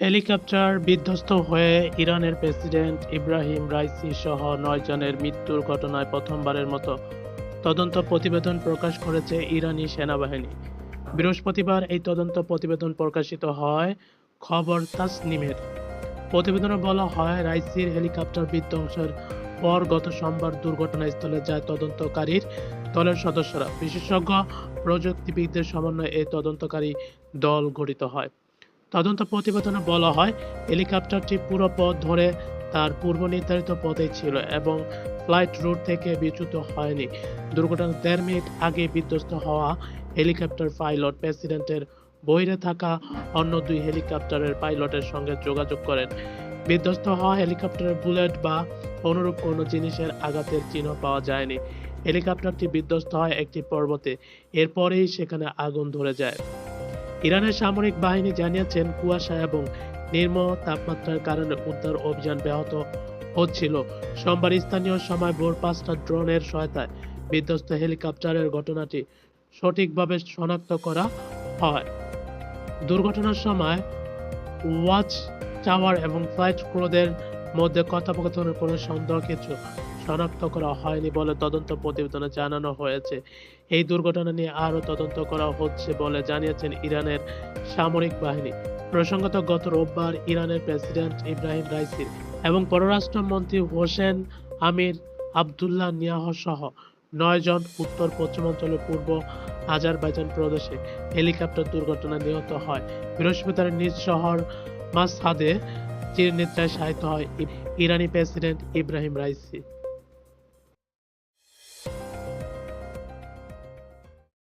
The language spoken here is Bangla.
হেলিকপ্টার বিধ্বস্ত হয়ে ইরানের প্রেসিডেন্ট ইব্রাহিম রাইসি সহ ৯ জনের মৃত্যুর ঘটনায় প্রথমবারের মতো তদন্ত প্রতিবেদন প্রকাশ করেছে ইরানি সেনাবাহিনী। বৃহস্পতিবার এই তদন্ত প্রতিবেদন প্রকাশিত হয় খবর তাসনিমের। প্রতিবেদনে বলা হয়, রাইসির হেলিকপ্টার বিধ্বংসের পর গত সোমবার দুর্ঘটনাস্থলে যায় তদন্তকারীর দলের সদস্যরা। বিশেষজ্ঞ প্রযুক্তিবিদদের সমন্বয়ে এই তদন্তকারী দল গঠিত হয়। তদন্ত প্রতিবেদনে বলা হয়, হেলিকপ্টারটি পুরো পথ ধরে তার পূর্বনির্ধারিত পথেই ছিল এবং ফ্লাইট রুট থেকে বিচ্যুত হয়নি। দুর্ঘটনার ১.৫ মিনিট আগে বিধ্বস্ত হওয়া হেলিকপ্টার পাইলট প্রেসিডেন্টের বহিরে থাকা অন্য ২ হেলিকপ্টারের পাইলটের সঙ্গে যোগাযোগ করেন। বিধ্বস্ত হওয়া হেলিকপ্টারের বুলেট বা অনুরূপ কোনো জিনিসের আঘাতের চিহ্ন পাওয়া যায়নি। হেলিকপ্টারটি বিধ্বস্ত হয় একটি পর্বতে, এরপরেই সেখানে আগুন ধরে যায়। ইরানের সামরিক বাহিনী জানিয়েছেন, কুয়াশা এবং নিম্ন তাপমাত্রার কারণে উদ্ধার অভিযান ব্যাহত হচ্ছিল। সোমবার স্থানীয় সময় ভোর ৫টায় ড্রোনের সহায়তায় বিধ্বস্ত হেলিকপ্টারের ঘটনাটি সঠিকভাবে শনাক্ত করা হয়। দুর্ঘটনার সময় ওয়াচ টাওয়ার এবং ফ্লাইট ক্রুদের মধ্যে কথোপকথনের কোনো সন্দেহ কিছু শনাক্ত করা হয়নি বলে তদন্ত প্রতিবেদনে জানানো হয়েছে। এই দুর্ঘটনা নিয়ে আরও তদন্ত করা হচ্ছে বলে জানিয়েছেন ইরানের সামরিক বাহিনী। প্রসঙ্গত, গত রোববার ইরানের প্রেসিডেন্ট ইব্রাহিম রাইসি এবং পররাষ্ট্রমন্ত্রী হোসেন আমির আবদুল্লাহিয়ান সহ ৯ জন উত্তর পশ্চিমাঞ্চলের পূর্ব আজারবাইজান প্রদেশে হেলিকপ্টার দুর্ঘটনায় নিহত হয়। বৃহস্পতিবার নিজ শহর মাশহাদে চিরনিদ্রায় শায়িত হয় ইরানি প্রেসিডেন্ট ইব্রাহিম রাইসি।